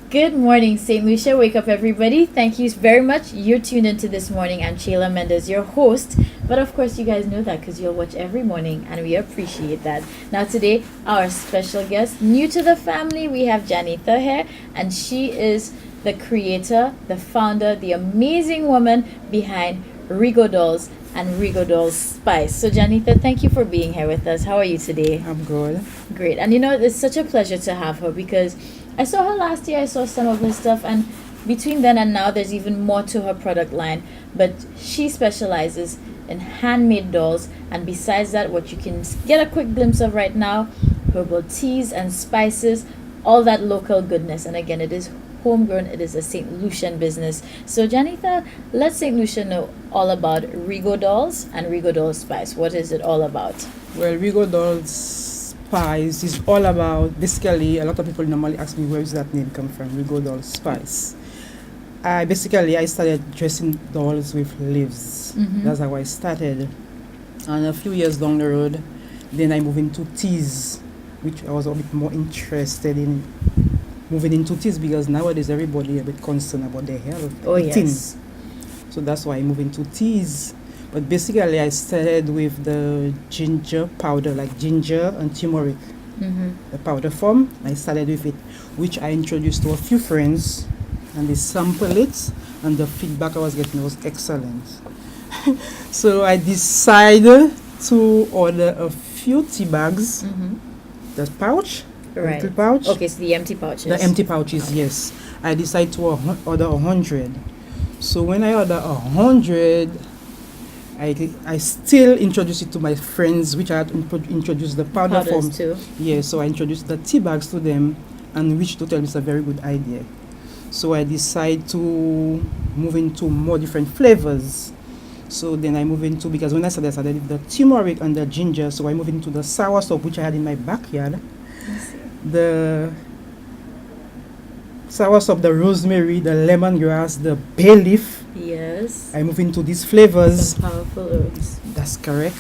Good morning, St. Lucia. Wake up, everybody. Thank you very much. You're tuned into this morning. I'm Sheila Mendez, your host. But of course, you guys know that because you'll watch every morning, and we appreciate that. Now, today, our special guest, new to the family, we have Janitha here, and she is the creator, the founder, the amazing woman behind Rigo Dolls and Rigo Dolls Spice. So, Janitha, thank you for being here with us. How are you today? I'm good. Great. And it's such a pleasure to have her because I saw her last year, I saw some of her stuff, and between then and now, there's even more to her product line. But she specializes in handmade dolls, and besides that, what you can get a quick glimpse of right now, herbal teas and spices, all that local goodness. And again, it is homegrown, it is a St. Lucian business. So, Janitha, let St. Lucia know all about Rigo Dolls and Rigo Dolls Spice. What is it all about? Well, Rigo Dolls Spice is all about, basically, a lot of people normally ask me where is that name come from, Rigo Dolls Spice. I started dressing dolls with leaves. That's how I started. And a few years down the road, then I moved into teas, which I was a bit more interested in moving into teas because nowadays everybody a bit concerned about their health. Oh, eating. yes. So that's why I moved into teas. But basically, I started with the ginger powder, like ginger and turmeric, the powder form. I started with it, which I introduced to a few friends, and they sampled it, and the feedback I was getting was excellent. So I decided to order a few tea bags, the pouch, Right. little pouch. Okay, so the empty pouches. The empty pouches, yes. I decided to order 100. So when I order 100, I still introduce it to my friends, which I had introduced the powder Powders form. too. Yeah, so I introduced the tea bags to them, and which to tell me it's a very good idea. So I decided to move into more different flavors. So then I moved into, because when I started with the turmeric and the ginger, so I moved into the sour soap, which I had in my backyard. The sour soap, the rosemary, the lemongrass, the bay leaf. Yes. I move into these flavors. Some powerful herbs. That's correct.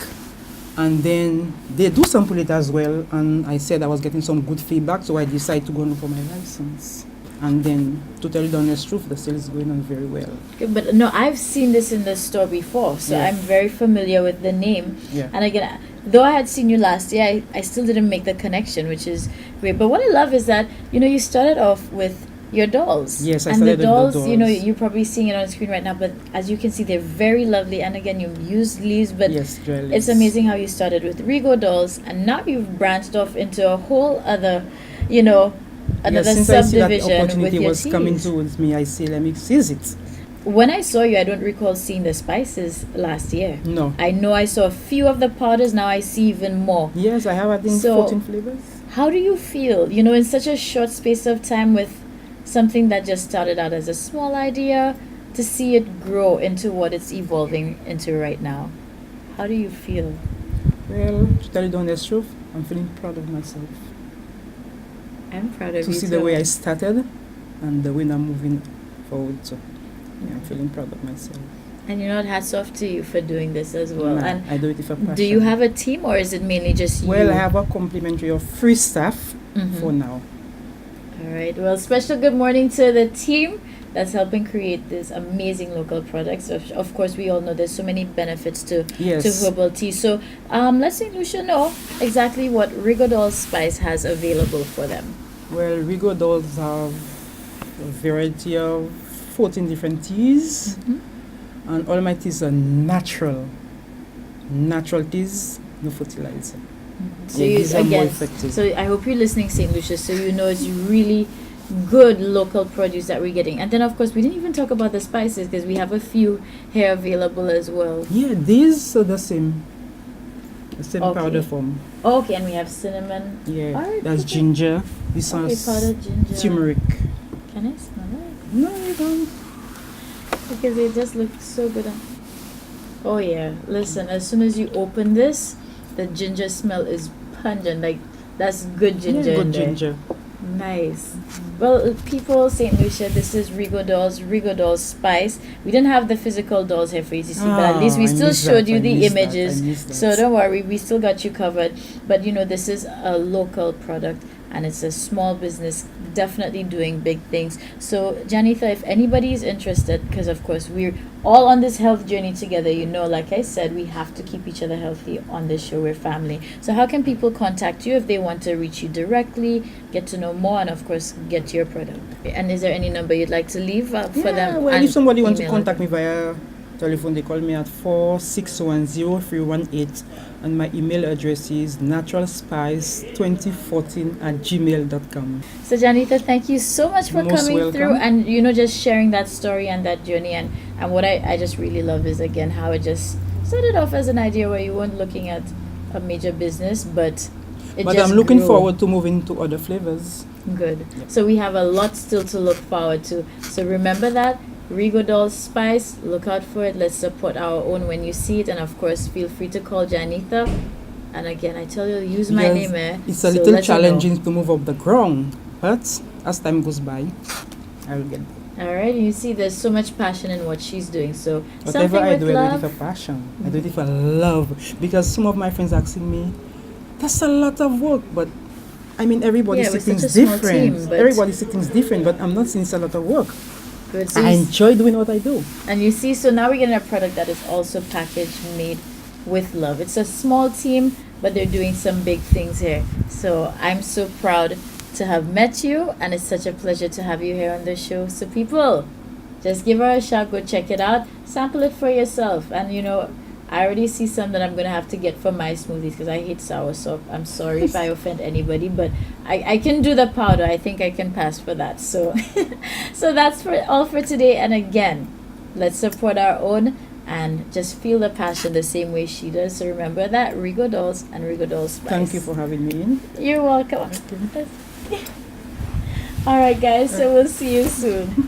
And then they do sample it as well. And I said I was getting some good feedback, so I decided to go on for my license. And then, to tell you the honest truth, the sale is going on very well. Okay, but no, I've seen this in the store before, so Yeah. I'm very familiar with the name. Yeah. And again, though I had seen you last year, I still didn't make the connection, which is great. But what I love is that, you started off with your dolls. Yes, I and the started with the dolls, dolls. you're probably seeing it on the screen right now, but as you can see, they're very lovely. And again, you use leaves, but Yes, jewelries. it's amazing how you started with Rigo Dolls, and now you've branched off into a whole other, another Since I see that the subdivision with opportunity your was coming teas. towards me, I say, let me seize it. When I saw you, I don't recall seeing the spices last year. No. I know I saw a few of the powders, now I see even more. Yes, I have, I think, So- 14 flavors. How do you feel, in such a short space of time with something that just started out as a small idea to see it grow into what it's evolving into right now? How do you feel? Well, to tell you the honest truth, I'm feeling proud of myself. I'm proud of To you see too. the way I started and the way I'm moving forward. So, yeah, I'm feeling proud of myself. And hats off to you for doing this as well. Nah, And I do it with a passion. do you have a team or is it mainly just you? Well, I have a complimentary of free staff for now. All right. Well, special good morning to the team that's helping create this amazing local products. Of course, we all know there's so many benefits to Yes. herbal tea. So let's let Lucia know exactly what Rigo Dolls Spice has available for them. Well, Rigo Dolls have a variety of 14 different teas, and all my teas are natural. Natural teas, no fertilizer. So Yeah, you, these are more again, effective. so I hope you're listening, St. Lucia, so it's really good local produce that we're getting. And then, of course, we didn't even talk about the spices because we have a few here available as well. Yeah, these are the same. The same Okay. powder form. Okay, and we have cinnamon. Yeah, Alright, that's okay. ginger. This Okay, one's powdered ginger. turmeric. Can I smell it? No, you don't. Because it just looks so good. Oh yeah, listen, as soon as you open this, the ginger smell is pungent. Like, that's good ginger Yeah, in good there. ginger. Nice. Well, people, St. Lucia, this is Rigo Dolls Spice. We didn't have the physical dolls here for you to see, but at least we I still missed showed that, you I the missed that, I images. missed that. So don't worry, we still got you covered. But this is a local product. and it's a small business definitely doing big things. So Janitha, if anybody is interested, because of course we're all on this health journey together, like I said, we have to keep each other healthy on this show. We're family. So how can people contact you if they want to reach you directly, get to know more, and of course get your product? And is there any number you'd like to leave for them? Well, and if somebody wants to email contact them? me via telephone, they call me at 4610318, and my email address is naturalspice2014@gmail.com. So Janitha, thank you so much for Most coming through welcome. and just sharing that story and that journey, and what I just really love is again how it just started off as an idea where you weren't looking at a major business, but But just I'm looking grew. forward to moving to other flavors. Good. So we have a lot still to look forward to. So remember that Rigodol Spice, look out for it. Let's support our own when you see it, and of course feel free to call Janitha. And again, I tell you, use my Yes, name. it's So a little let her know. challenging to move up the ground, but as time goes by, I will get there. All right, you see, there's so much passion in what she's doing. So Whatever something I with do, I do love. it for passion. I do it for love. Because some of my friends asking me, that's a lot of work, but I mean, everybody Yeah, sees we're things such a small different. team, but- Everybody sees things different, but I'm not seeing it's a lot of work. Good. So I you enjoy doing what I do. And you see, so now we're getting a product that is also packaged, made with love. It's a small team, but they're doing some big things here. So I'm so proud to have met you, and it's such a pleasure to have you here on the show. So people, just give her a shot, go check it out, sample it for yourself. And I already see some that I'm gonna have to get for my smoothies because I hate sour. So I'm sorry if I offend anybody, but I can do the powder. I think I can pass for that. So so that's all for today. And again, let's support our own and just feel the passion the same way she does. So remember that Rigodolls and Rigodol Spice. Thank you for having me in. You're welcome. All right, guys. So we'll see you soon.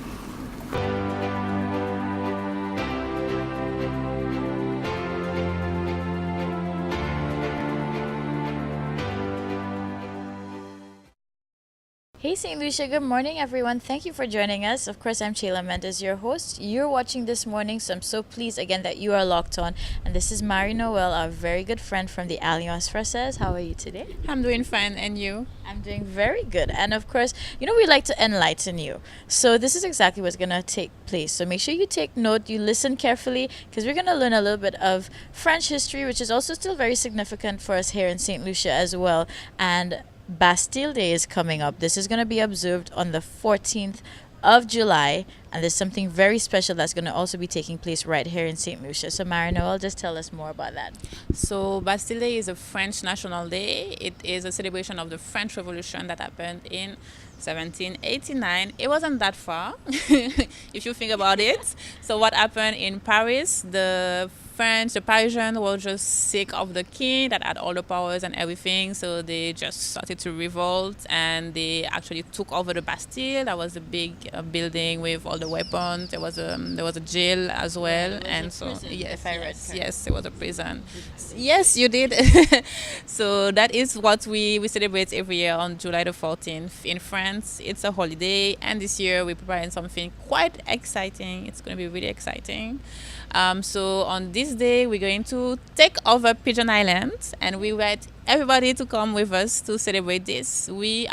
Hey St. Lucia, good morning everyone. Thank you for joining us. Of course, I'm Chayla Mendes, your host. You're watching this morning, so I'm so pleased again that you are locked on. And this is Mari Noel, our very good friend from the Alliance Française. How are you today? I'm doing fine, and you? I'm doing very good. And of course, we like to enlighten you. So this is exactly what's going to take place. So make sure you take note, you listen carefully, because we're going to learn a little bit of French history, which is also still very significant for us here in St. Lucia as well. And Bastille Day is coming up. This is going to be observed on the 14th of July, and there's something very special that's going to also be taking place right here in St. Lucia. So Marino, just tell us more about that. So Bastille Day is a French national day. It is a celebration of the French Revolution that happened in 1789. It wasn't that far, if you think about it. So what happened in Paris, the Parisians were just sick of the king that had all the powers and everything, so they just started to revolt, and they actually took over the Bastille. That was a big building with all the weapons. There was a jail as well, and so yes, yes, it was a prison. Yes, you did. So that is what we celebrate every year on July the 14th in France. It's a holiday, and this year we're preparing something quite exciting. It's going to be really exciting. So on this day, we're going to take over Pigeon Island, and we invite everybody to come with us to celebrate this. We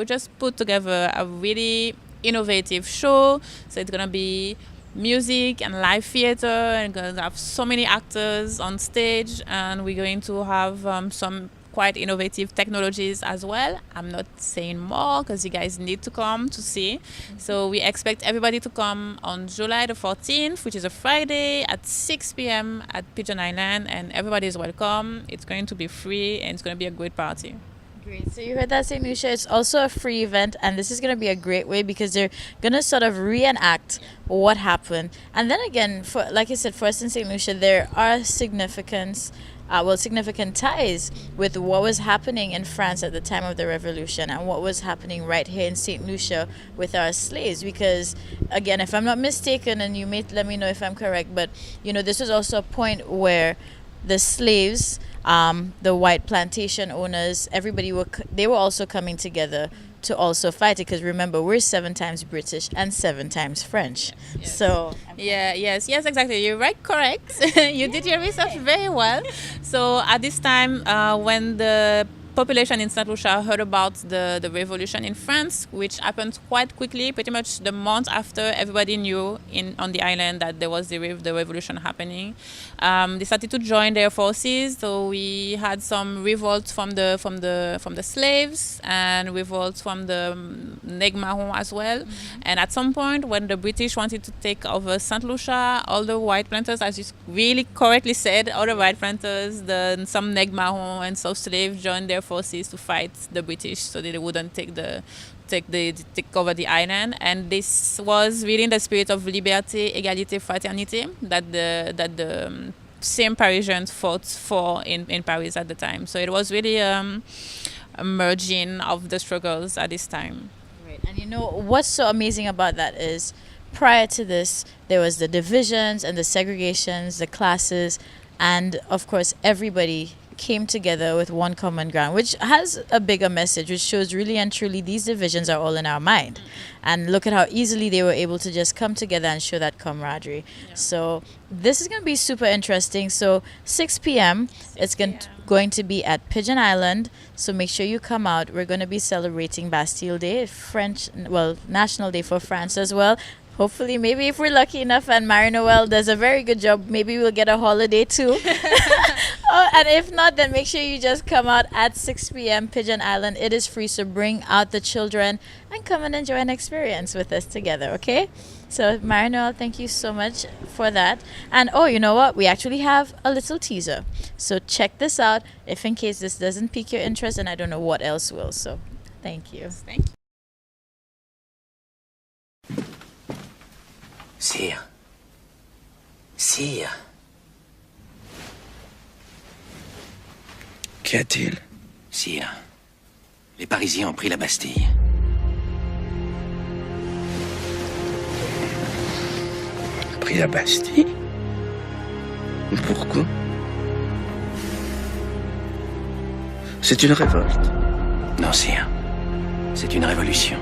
just put together a really innovative show. So it's going to be music and live theater, and going to have so many actors on stage, and we're going to have some quite innovative technologies as well. I'm not saying more because you guys need to come to see. So we expect everybody to come on July the 14th, which is a Friday at 6 p.m. at Pigeon Island, and everybody is welcome. It's going to be free, and it's going to be a great party. Great. So you heard that, St. Lucia. It's also a free event, and this is going to be a great way because they're going to sort of reenact what happened. And then again, like I said, for us in St. Lucia, there are significant ties with what was happening in France at the time of the Revolution and what was happening right here in St. Lucia with our slaves. Because, again, if I'm not mistaken, and you may let me know if I'm correct, but, this was also a point where the slaves, the white plantation owners, they were also coming together to also fight it, because remember, we're 7 times British and 7 times French. Yes. So Yes, exactly. You're right, correct. You did your research very well. So at this time, when the population in St. Lucia heard about the revolution in France, which happened quite quickly, pretty much the month after everybody knew on the island that there was the revolution happening. They started to join their forces, so we had some revolts from the slaves and revolts from the Nègres Marrons as well. Mm-hmm. And at some point, when the British wanted to take over St. Lucia, all the white planters, as you really correctly said, all the white planters, some Nègres Marrons and some slaves joined their forces to fight the British so that they wouldn't take over the island. And this was really in the spirit of liberté, égalité, fraternité that the same Parisians fought for in Paris at the time. So it was really a merging of the struggles at this time. Right. And you know what's so amazing about that is prior to this there was the divisions and the segregations, the classes, and of course everybody came together with one common ground, which has a bigger message, which shows really and truly these divisions are all in our mind. And look at how easily they were able to just come together and show that camaraderie. Yeah. So this is going to be super interesting. So 6 p.m. It's going to be at Pigeon Island. So make sure you come out. We're going to be celebrating Bastille Day, National Day for France as well. Hopefully, maybe if we're lucky enough and Marie-Noël does a very good job, maybe we'll get a holiday too. And if not, then make sure you just come out at 6 p.m. Pigeon Island. It is free, so bring out the children and come and enjoy an experience with us together, okay? So Marie-Noël, thank you so much for that. And you know what? We actually have a little teaser. So check this out if in case this doesn't pique your interest, and I don't know what else will. So thank you. Thank you. Sire. Sire. Qu'y a-t-il? Sire, les Parisiens ont pris la Bastille. Pris la Bastille? Pourquoi? C'est une révolte. Non, sire. C'est une révolution.